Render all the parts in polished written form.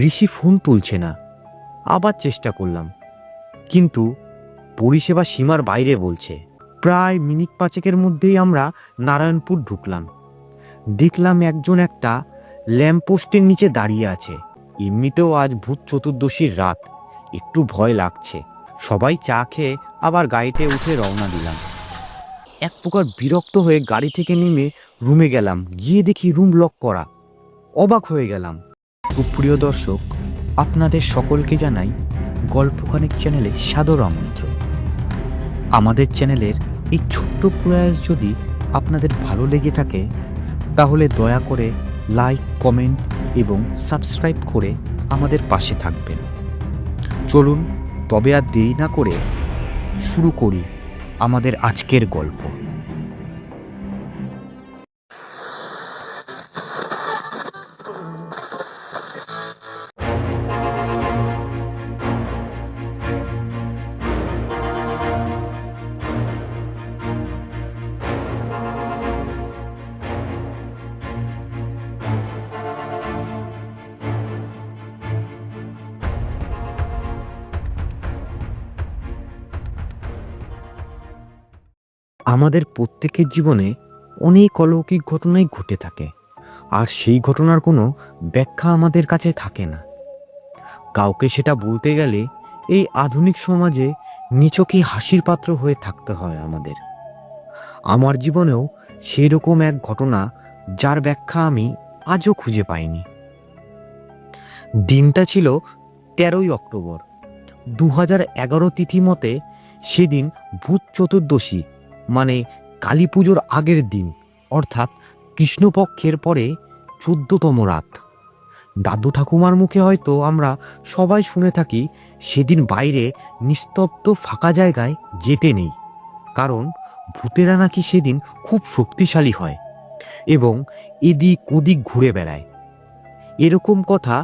ঋষি phone তুলছে না। আবার চেষ্টা করলাম, কিন্তু পরিষেবা সীমার বাইরে বলছে। প্রায় মিনিট 5 মধ্যেই আমরা নারায়ণপুর ঢুকলাম। দেখলাম একজন একটা ল্যাম্পপোস্টের নিচে দাঁড়িয়ে আছে। এমনিতেও আজ ভূত চতুর্দশীর রাত, একটু ভয় লাগছে। সবাই চা খেয়ে আবার গাড়িতে উঠে রওনা দিলাম। এক প্রকার বিরক্ত হয়ে গাড়ি থেকে নেমে রুমে গেলাম। গিয়ে দেখি রুম লক করা। অবাক হয়ে গেলাম। সুপ্রিয় দর্শক, আপনাদের সকলকে জানাই গল্পখানিক চ্যানেলে সাদর আমন্ত্রণ। আমাদের চ্যানেলের এই ছোট্ট প্রয়াস যদি আপনাদের ভালো লেগে থাকে, তাহলে দয়া করে লাইক, কমেন্ট এবং সাবস্ক্রাইব করে আমাদের পাশে থাকবেন। চলুন তবে আর দেরি না করে শুরু করি আমাদের আজকের গল্প। আমাদের প্রত্যেকের জীবনে অনেক অলৌকিক ঘটনাই ঘটে থাকে, আর সেই ঘটনার কোনো ব্যাখ্যা আমাদের কাছে থাকে না। কাউকে সেটা বলতে গেলে এই আধুনিক সমাজে নিছকই হাসির পাত্র হয়ে থাকতে হয় আমাদের। আমার জীবনেও সেই রকম এক ঘটনা, যার ব্যাখ্যা আমি আজও খুঁজে পাইনি। দিনটা ছিল 13ই অক্টোবর 2011 তিথি মতে। সেদিন ভূত চতুর্দশী, মানে কালী পুজোর আগের দিন, অর্থাৎ কৃষ্ণপক্ষের পরে 14তম রাত। দাদু ঠাকুমার মুখে হয়তো আমরা সবাই শুনে থাকি, সেদিন বাইরে নিস্তব্ধ ফাঁকা জায়গায় যেতে নেই, কারণ ভূতেরা নাকি সেদিন খুব শক্তিশালী হয় এবং এদিক ওদিক ঘুরে বেড়ায়। এরকম কথা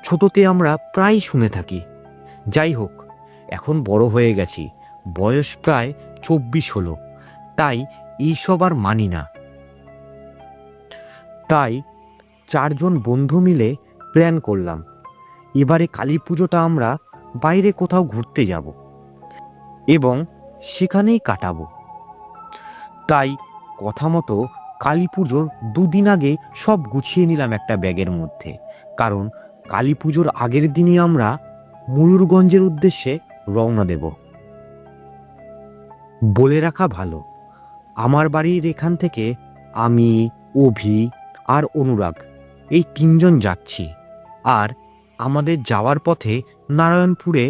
ছোটতে আমরা প্রায় শুনে থাকি। যাই হোক, এখন বড় হয়ে গেছি, বয়স প্রায় 24 হলো, তাই এইসব আর মানি না। তাই 4 জন বন্ধু মিলে প্ল্যান করলাম, এবারে কালী পুজোটা আমরা বাইরে কোথাও ঘুরতে যাব এবং সেখানেই কাটাবো। তাই কথা মতো কালী পুজোর 2 দিন আগে সব গুছিয়ে নিলাম একটা ব্যাগের মধ্যে, কারণ কালী পুজোর আগের দিনই আমরা ময়ূরগঞ্জের উদ্দেশ্যে রওনা দেব। বলে রাখা ভালো, আমার বাড়ির এখান থেকে আমি, অভি আর অনুরাগ, এই 3 জন যাচ্ছি। আর আমাদের যাওয়ার পথে নারায়ণপুরে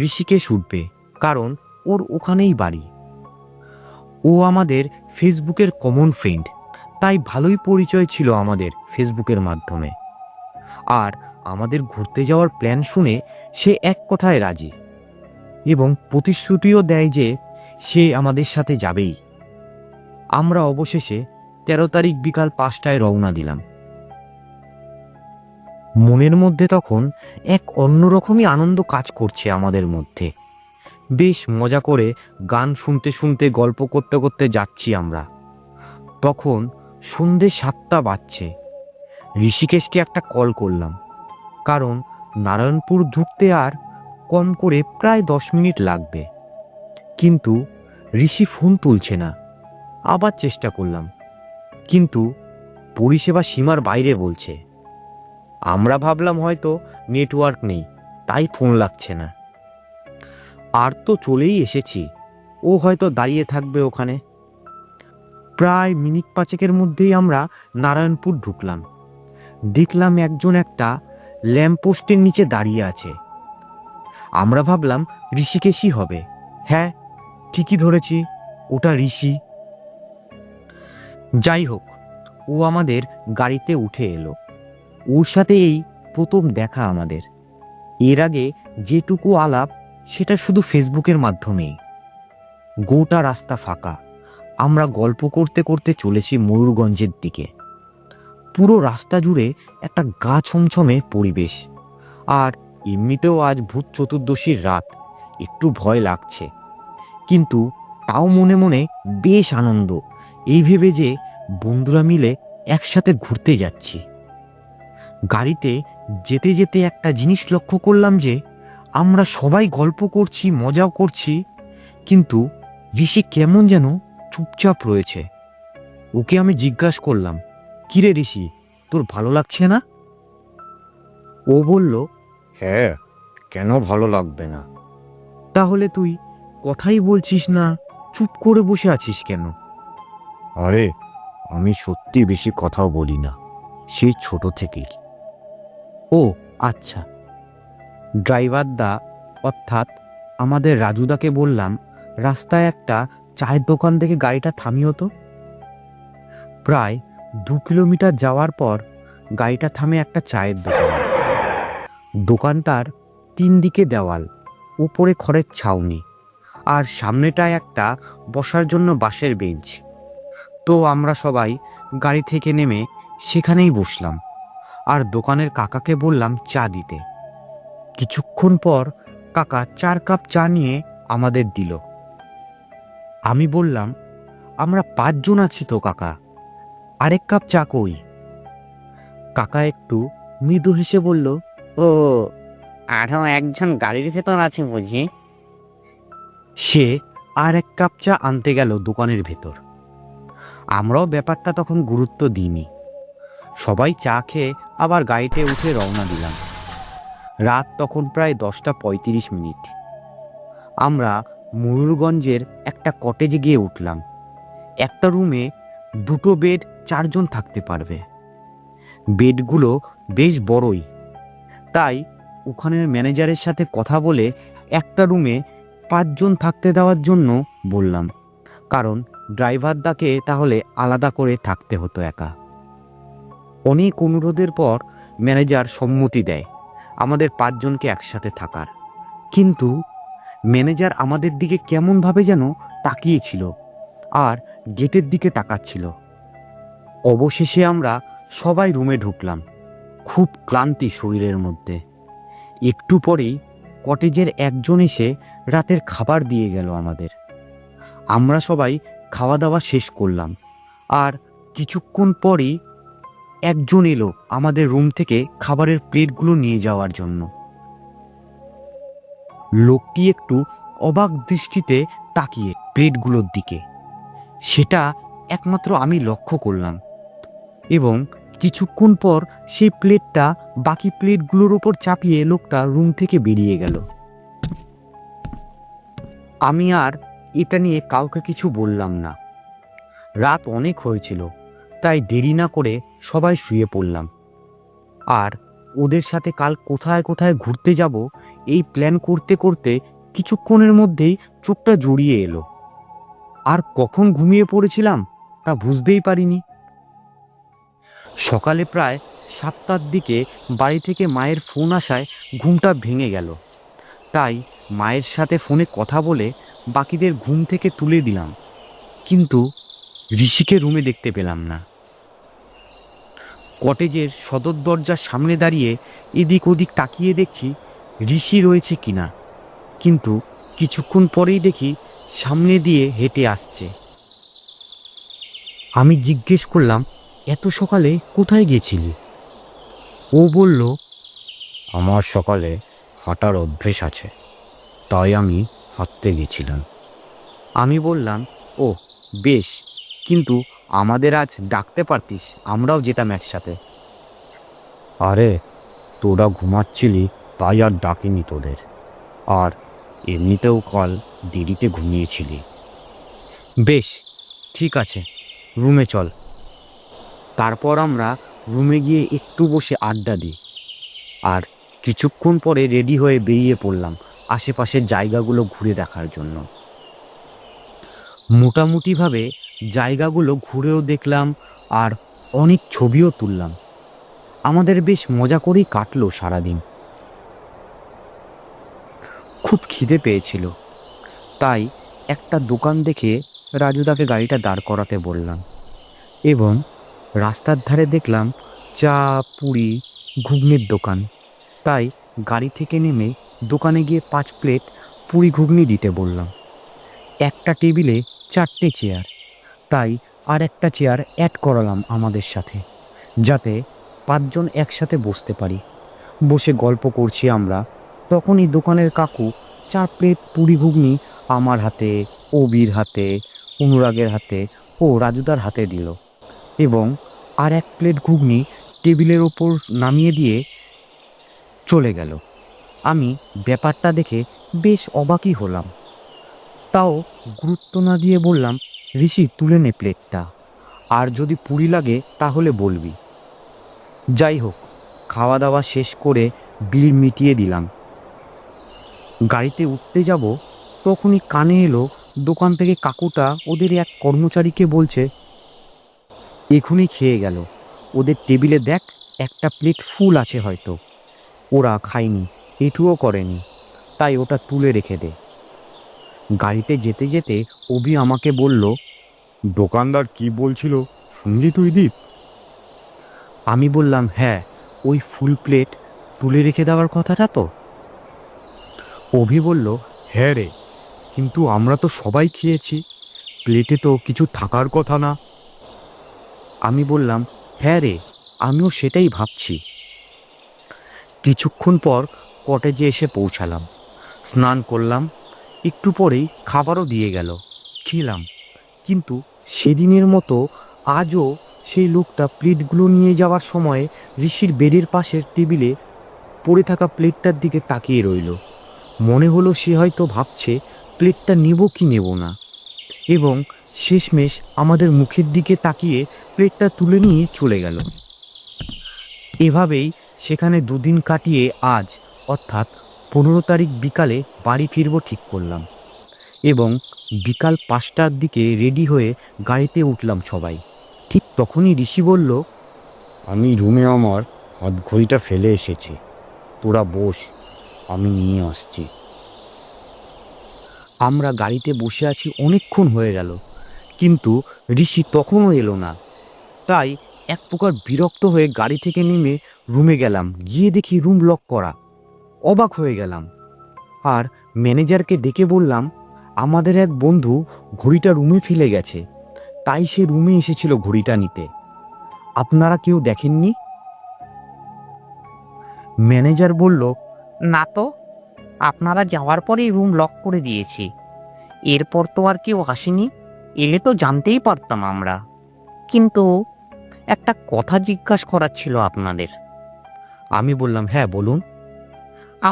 ঋষিকেশ উঠবে, কারণ ওর ওখানেই বাড়ি। ও আমাদের ফেসবুকের কমন ফ্রেন্ড, তাই ভালোই পরিচয় ছিল আমাদের ফেসবুকের মাধ্যমে। আর আমাদের ঘুরতে যাওয়ার প্ল্যান শুনে সে এক কথায় রাজি এবং প্রতিশ্রুতিও দেয় যে সে আমাদের সাথে যাবেই। আমরা অবশেষে 13 তারিখ বিকাল 5টায় রওনা দিলাম। মনের মধ্যে তখন এক অন্যরকমই আনন্দ কাজ করছে আমাদের মধ্যে। বেশ মজা করে গান শুনতে শুনতে গল্প করতে করতে যাচ্ছি আমরা। তখন সন্ধে 7টা বাজছে। ঋষিকেশকে একটা কল করলাম, কারণ নারায়ণপুর ঢুকতে আর কম করে প্রায় 10 মিনিট লাগবে। কিন্তু ঋষি ফোন তুলছে না। আবার চেষ্টা করলাম, কিন্তু পরিষেবা সীমার বাইরে বলছে। আমরা ভাবলাম হয়তো নেটওয়ার্ক নেই, তাই ফোন লাগছে না। আর তো চলেই এসেছি, ও হয়তো দাঁড়িয়ে থাকবে ওখানে। প্রায় মিনিট 5 মধ্যেই আমরা নারায়ণপুর ঢুকলাম। দেখলাম একজন একটা ল্যাম্পপোস্টের নিচে দাঁড়িয়ে আছে। আমরা ভাবলাম ঋষিকেশই হবে। হ্যাঁ, ঠিকই ধরেছি, ওটা ঋষি। যাই হোক, ও আমাদের গাড়িতে উঠে এলো। ওর সাথে এই প্রথম দেখা আমাদের। এর আগে যেটুকু আলাপ, সেটা শুধু ফেসবুকের মাধ্যমেই। গোটা রাস্তা ফাঁকা। আমরা গল্প করতে করতে চলেছি ময়ূরগঞ্জের দিকে। পুরো রাস্তা জুড়ে একটা গা ছমছমে পরিবেশ। আর এমনিতেও আজ ভূত চতুর্দশীর রাত, একটু ভয় লাগছে, কিন্তু তাও মনে মনে বেশ আনন্দ, এই ভেবে যে বন্ধুরা মিলে একসাথে ঘুরতে যাচ্ছি। গাড়িতে যেতে যেতে একটা জিনিস লক্ষ্য করলাম যে আমরা সবাই গল্প করছি, মজাও করছি, কিন্তু ঋষি কেমন যেন চুপচাপ রয়েছে। ওকে আমি জিজ্ঞাসা করলাম, কিরে ঋষি, তোর ভালো লাগছে না? ও বলল, হ্যাঁ, কেন ভালো লাগবে না? তাহলে তুই কথাই বলছিস না, চুপ করে বসে আছিস কেন? আরে, আমি সত্যি বেশি কথাও বলি না, সেই ছোট থেকেই। ও আচ্ছা। ড্রাইভার দা, অর্থাৎ আমাদের রাজুদাকে বললাম, রাস্তায় একটা চায়ের দোকান থেকে গাড়িটা থামিও তো। প্রায় 2 কিলোমিটার যাওয়ার পর গাড়িটা থামে একটা চায়ের দোকানে। দোকানটার 3 দিকে দেওয়াল, উপরে খড়ের ছাউনি, আর সামনেটায় একটা বসার জন্য বাঁশের বেঞ্চ। তো আমরা সবাই গাড়ি থেকে নেমে সেখানেই বসলাম, আর দোকানের কাকাকে বললাম চা দিতে। কিছুক্ষণ পর কাকা 4 কাপ চা নিয়ে আমাদের দিল। আমি বললাম, আমরা 5 জন আছি তো কাকা, আরেক কাপ চা কই? কাকা একটু মৃদু হেসে বলল, ও, আরও একজন গাড়ির ভেতর আছে বুঝি? সে আর 1 কাপ চা আনতে গেল দোকানের ভেতর। আমরাও ব্যাপারটা তখন গুরুত্ব দিইনি, সবাই চা খেয়ে আবার গাড়িতে উঠে রওনা দিলাম। রাত তখন প্রায় 10:35। আমরা ময়ূরগঞ্জের একটা কটেজে গিয়ে উঠলাম। একটা রুমে 2টো বেড, 4 জন থাকতে পারবে। বেডগুলো বেশ বড়ই, তাই ওখানের ম্যানেজারের সাথে কথা বলে একটা রুমে 5 জন থাকতে দেওয়ার জন্য বললাম, কারণ ড্রাইভারদাকে তাহলে আলাদা করে থাকতে হতো একা। অনেক অনুরোধের পর ম্যানেজার সম্মতি দেয় আমাদের 5 জনকে একসাথে থাকার। কিন্তু ম্যানেজার আমাদের দিকে কেমনভাবে যেন তাকিয়েছিল আর গেটের দিকে তাকাচ্ছিল। অবশেষে আমরা সবাই রুমে ঢুকলাম, খুব ক্লান্তি শরীরের মধ্যে। একটু পরেই কটেজের একজন এসে রাতের খাবার দিয়ে গেল আমাদের। আমরা সবাই খাওয়া দাওয়া শেষ করলাম, আর কিছুক্ষণ পরই একজন এলো আমাদের রুম থেকে খাবারের প্লেটগুলো নিয়ে যাওয়ার জন্য। লোকটি একটু অবাক দৃষ্টিতে তাকিয়ে প্লেটগুলোর দিকে, সেটা একমাত্র আমি লক্ষ্য করলাম, এবং কিছুক্ষণ পর সেই প্লেটটা বাকি প্লেটগুলোর ওপর চাপিয়ে লোকটা রুম থেকে বেরিয়ে গেল। আমি আর এটা নিয়ে কাউকে কিছু বললাম না। রাত অনেক হয়েছিল, তাই দেরি না করে সবাই শুয়ে পড়লাম। আর ওদের সাথে কাল কোথায় কোথায় ঘুরতে যাব এই প্ল্যান করতে করতে কিছুক্ষণের মধ্যেই চোখটা জড়িয়ে এলো, আর কখন ঘুমিয়ে পড়েছিলাম তা বুঝতেই পারিনি। সকালে প্রায় 7টার দিকে বাড়ি থেকে মায়ের ফোন আসায় ঘুমটা ভেঙে গেল, তাই মায়ের সাথে ফোনে কথা বলে বাকিদের ঘুম থেকে তুলে দিলাম, কিন্তু ঋষিকে রুমে দেখতে পেলাম না। কটেজের সদর দরজার সামনে দাঁড়িয়ে এদিক ওদিক তাকিয়ে দেখছি ঋষি রয়েছে কিনা, কিন্তু কিছুক্ষণ পরেই দেখি সামনে দিয়ে হেঁটে আসছে। আমি জিজ্ঞেস করলাম, এত সকালে কোথায় গেছিলি? ও বলল, আমার সকালে হাঁটার অভ্যেস আছে, তাই আমি হাঁটতে গেছিলাম। আমি বললাম, ও বেশ, কিন্তু আমাদের আজ ডাকতে পারতিস, আমরাও যেতাম একসাথে। আরে, তোরা ঘুমাচ্ছিলি তাই আর ডাকিনি তোদের, আর এমনিতেও কাল দেরিতে ঘুমিয়েছিলি। বেশ, ঠিক আছে, রুমে চল। তারপর আমরা রুমে গিয়ে একটু বসে আড্ডা দিই, আর কিছুক্ষণ পরে রেডি হয়ে বেরিয়ে পড়লাম আশেপাশের জায়গাগুলো ঘুরে দেখার জন্য। মোটামুটিভাবে জায়গাগুলো ঘুরেও দেখলাম, আর অনেক ছবিও তুললাম। আমাদের বেশ মজা করেই কাটলো সারাদিন। খুব খিদে পেয়েছিল, তাই একটা দোকান দেখে রাজুদাকে গাড়িটা দাঁড় করাতে বললাম, এবং রাস্তার ধারে দেখলাম চা, পুরি, ঘুগনির দোকান, তাই গাড়ি থেকে নেমে দোকানে গিয়ে 5 প্লেট পুরি ঘুগনি দিতে বললাম। একটা টেবিলে 4টে চেয়ার, তাই আর একটা চেয়ার অ্যাড করালাম আমাদের সাথে, যাতে পাঁচজন একসাথে বসতে পারি। বসে গল্প করছি আমরা। তখনই দোকানের কাকু 4 প্লেট পুরি ঘুগনি আমার হাতে, অবির হাতে, অনুরাগের হাতে ও রাজুদার হাতে দিল এবং আর 1 প্লেট ঘুগনি টেবিলের ওপর নামিয়ে দিয়ে চলে গেল। আমি ব্যাপারটা দেখে বেশ অবাকই হলাম। তাও গুরুত্ব না দিয়ে বললাম, ঋষি তুলে নে প্লেটটা, আর যদি পুরি লাগে তাহলে বলবি। যাই হোক, খাওয়া দাওয়া শেষ করে বিল মিটিয়ে দিলাম। গাড়িতে উঠতে যাব, তখনই কানে এলো দোকান থেকে কাকুটা ওদের এক কর্মচারীকে বলছে, এখনই খেয়ে গেল, ওদের টেবিলে দেখ 1টা প্লেট ফুল আছে, হয়তো ওরা খায়নি, এটুও করেনি, তাই ওটা তুলে রেখে দে। গাড়িতে যেতে যেতে অভি আমাকে বলল, দোকানদার কি বলছিল শুনলি তুই দীপ? আমি বললাম, হ্যাঁ, ওই ফুল প্লেট তুলে রেখে দেওয়ার কথাটা তো। অভি বলল, হ্যাঁ রে, কিন্তু আমরা তো সবাই খেয়েছি, প্লেটে তো কিছু থাকার কথা না। আমি বললাম, হ্যাঁ রে, আমিও সেটাই ভাবছি। কিছুক্ষণ পর কটেজে এসে পৌঁছালাম, স্নান করলাম, একটু পরেই খাবারও দিয়ে গেল, খেলাম। কিন্তু সেদিনের মতো আজও সেই লোকটা প্লেটগুলো নিয়ে যাওয়ার সময় ঋষির বেডের পাশের টেবিলে পড়ে থাকা প্লেটটার দিকে তাকিয়ে রইল। মনে হলো সে হয়তো ভাবছে প্লেটটা নেব কি নেব না, এবং শেষমেশ আমাদের মুখের দিকে তাকিয়ে প্লেটটা তুলে নিয়ে চলে গেল। এভাবেই সেখানে 2 দিন কাটিয়ে আজ অর্থাৎ 15 তারিখ বিকালে বাড়ি ফিরব ঠিক করলাম, এবং বিকাল 5টার দিকে রেডি হয়ে গাড়িতে উঠলাম সবাই। ঠিক তখনই ঋষি বলল, আমি রুমে আমার হাত ঘড়িটা ফেলে এসেছি, তোরা বস, আমি নিয়ে আসছি। আমরা গাড়িতে বসে আছি অনেকক্ষণ হয়ে গেল, কিন্তু ঋষি তখনও এলো না। তাই এক প্রকার বিরক্ত হয়ে গাড়ি থেকে নেমে রুমে গেলাম। গিয়ে দেখি রুম লক করা। অবাক হয়ে গেলাম, আর ম্যানেজারকে ডেকে বললাম, আমাদের এক বন্ধু ঘড়িটা রুমে ফেলে গেছে, তাই সে রুমে এসেছিল ঘড়িটা নিতে। আপনারা কেউ দেখেননি? ম্যানেজার বলল, না তো, আপনারা যাওয়ার পরেই রুম লক করে দিয়েছি। এরপর তো আর কেউ আসেনি, এলে তো জানতেই পারতাম আমরা। কিন্তু একটা কথা জিজ্ঞাসা করার ছিল আপনাদের। আমি বললাম, হ্যাঁ বলুন।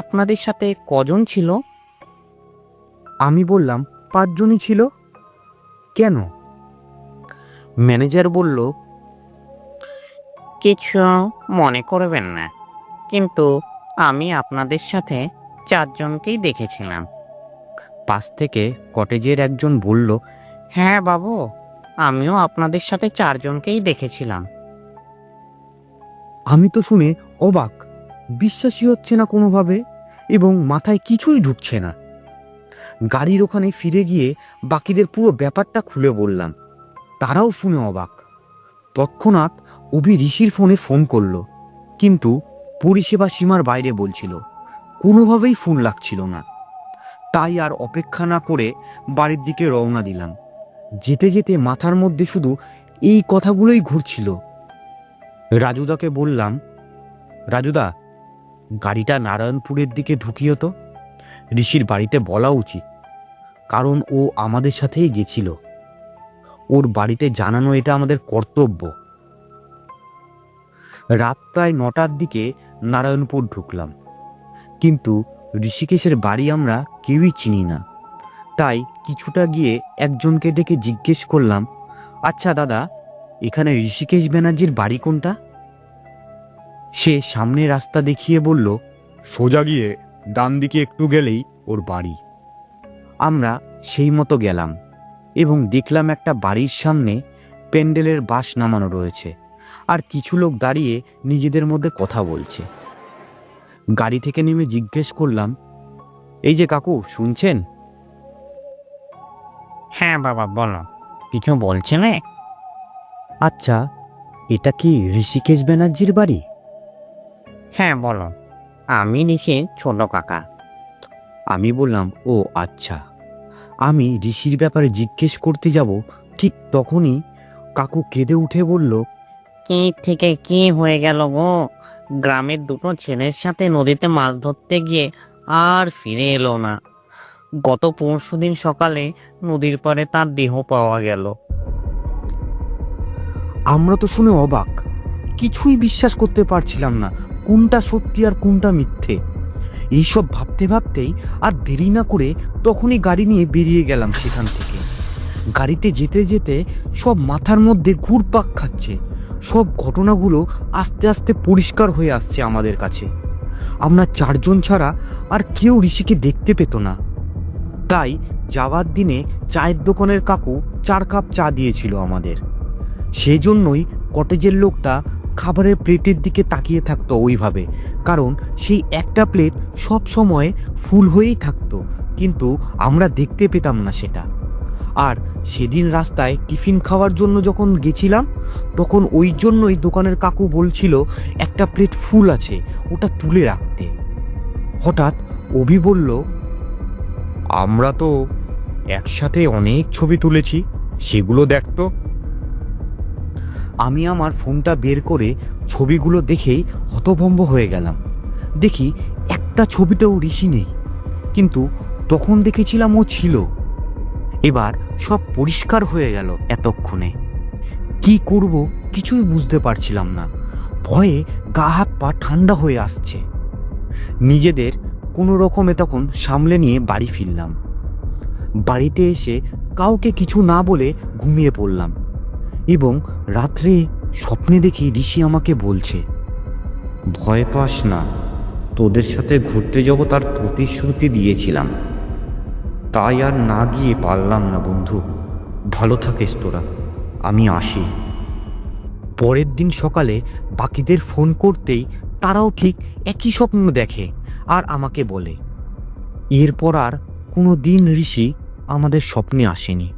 আপনাদের সাথে কজন ছিল? আমি বললাম, 5 জনই ছিল। কেন? ম্যানেজার বলল, কিছু মনে করবেন না, কিন্তু আমি আপনাদের সাথে 4 জনকেই দেখেছিলাম। পাশ থেকে কটেজের একজন বলল, হ্যাঁ বাবু, আমিও আপনাদের সাথে 4 জনকেই দেখেছিলাম। আমি তো শুনে অবাক, বিশ্বাসই হচ্ছে না কোনোভাবে, এবং মাথায় কিছুই ঢুকছে না। গাড়ির ওখানে ফিরে গিয়ে বাকিদের পুরো ব্যাপারটা খুলে বললাম, তারাও শুনে অবাক। তৎক্ষণাৎ অভি ঋষির ফোনে ফোন করলো, কিন্তু পরিষেবা সীমার বাইরে বলছিল, কোনোভাবেই ফোন লাগছিল না। তাই আর অপেক্ষা না করে বাড়ির দিকে রওনা দিলাম। যেতে যেতে মাথার মধ্যে শুধু এই কথাগুলোই ঘুরছিল। রাজুদাকে বললাম, রাজুদা, গাড়িটা নারায়ণপুরের দিকে ঢুকিও তো, ঋষির বাড়িতে বলা উচিত, কারণ ও আমাদের সাথেই গেছিল। ওর বাড়িতে জানানো এটা আমাদের কর্তব্য। রাত প্রায় 9টার দিকে নারায়ণপুর ঢুকলাম, কিন্তু ঋষিকেশের বাড়ি আমরা কেউই চিনি না। তাই কিছুটা গিয়ে একজনকে ডেকে জিজ্ঞেস করলাম, আচ্ছা দাদা, এখানে ঋষিকেশ ব্যানার্জির বাড়ি কোনটা? সে সামনে রাস্তা দেখিয়ে বলল, সোজা গিয়ে ডান দিকে একটু গেলেই ওর বাড়ি। আমরা সেই মতো গেলাম এবং দেখলাম একটা বাড়ির সামনে প্যান্ডেলের বাঁশ নামানো রয়েছে, আর কিছু লোক দাঁড়িয়ে নিজেদের মধ্যে কথা বলছে। গাড়ি থেকে নেমে জিজ্ঞেস করলাম, এই যে কাকু, শুনছেন? হ্যাঁ বাবা, বলো, কিছু বলছেন? আচ্ছা, এটা কি ঋষিকেশ ব্যানার্জির বাড়ি? হ্যাঁ বলো, আমি ঋষির ছোট কাকা। আমি বললাম, ও আচ্ছা। আমি ঋষির ব্যাপারে জিজ্ঞেস করতে যাব, ঠিক তখনই কাকু কেঁদে উঠে বলল, কি থেকে কি হয়ে গেল গো? গ্রামের দুটো ছেলের সাথে নদীতে মাছ ধরতে গিয়ে আর ফিরে এলো না। গত পরশুদিন সকালে নদীর পাড়ে তার দেহ পাওয়া গেল। আমরা তো শুনে অবাক, কিছুই বিশ্বাস করতে পারছিলাম না কোনটা সত্যি আর কোনটা মিথ্যে। এইসব ভাবতে ভাবতেই আর দেরি না করে তখনই গাড়ি নিয়ে বেরিয়ে গেলাম সেখান থেকে। গাড়িতে যেতে যেতে সব মাথার মধ্যে ঘুরপাক খাচ্ছে, সব ঘটনাগুলো আস্তে আস্তে পরিষ্কার হয়ে আসছে আমাদের কাছে। আমরা চারজন ছাড়া আর কেউ ঋষিকে দেখতে পেত না। তাই যাওয়ার দিনে চায়ের দোকানের কাকু 4 কাপ চা দিয়েছিল আমাদের। সেই জন্যই কটেজের লোকটা খাবারের প্লেটের দিকে তাকিয়ে থাকতো ওইভাবে, কারণ সেই একটা প্লেট সব সময় ফুল হয়েই থাকতো, কিন্তু আমরা দেখতে পেতাম না সেটা। আর সেদিন রাস্তায় টিফিন খাওয়ার জন্য যখন গেছিলাম, তখন ওই জন্যই দোকানের কাকু বলছিল একটা প্লেট ফুল আছে, ওটা তুলে রাখতে। হঠাৎ অভি বলল, আমরা তো একসাথে অনেক ছবি তুলেছি, সেগুলো দেখতো। আমি আমার ফোনটা বের করে ছবিগুলো দেখেই হতভম্ব হয়ে গেলাম। দেখি একটা ছবিতেও ঋষি নেই, কিন্তু তখন দেখেছিলাম ও ছিল। এবার সব পরিষ্কার হয়ে গেল এতক্ষণে। কি করব কিছুই বুঝতে পারছিলাম না, ভয়ে গা হাত পা ঠান্ডা হয়ে আসছে। নিজেদের কোনো রকমে তখন সামলে নিয়ে বাড়ি ফিরলাম। বাড়িতে এসে কাউকে কিছু না বলে ঘুমিয়ে পড়লাম, এবং রাত্রে স্বপ্নে দেখি ঋষি আমাকে বলছে, ভয় পাস না, তোদের সাথে ঘুরতে যাব তার প্রতিশ্রুতি দিয়েছিলাম, তাই আর না গিয়ে পারলাম না বন্ধু। ভালো থাকিস তোরা, আমি আসি। পরের দিন সকালে বাকিদের ফোন করতেই তারাও ঠিক একই স্বপ্ন দেখে আর আমাকে বলে। এরপর আর কোনো দিন ঋষি আমাদের স্বপ্নে আসেনি।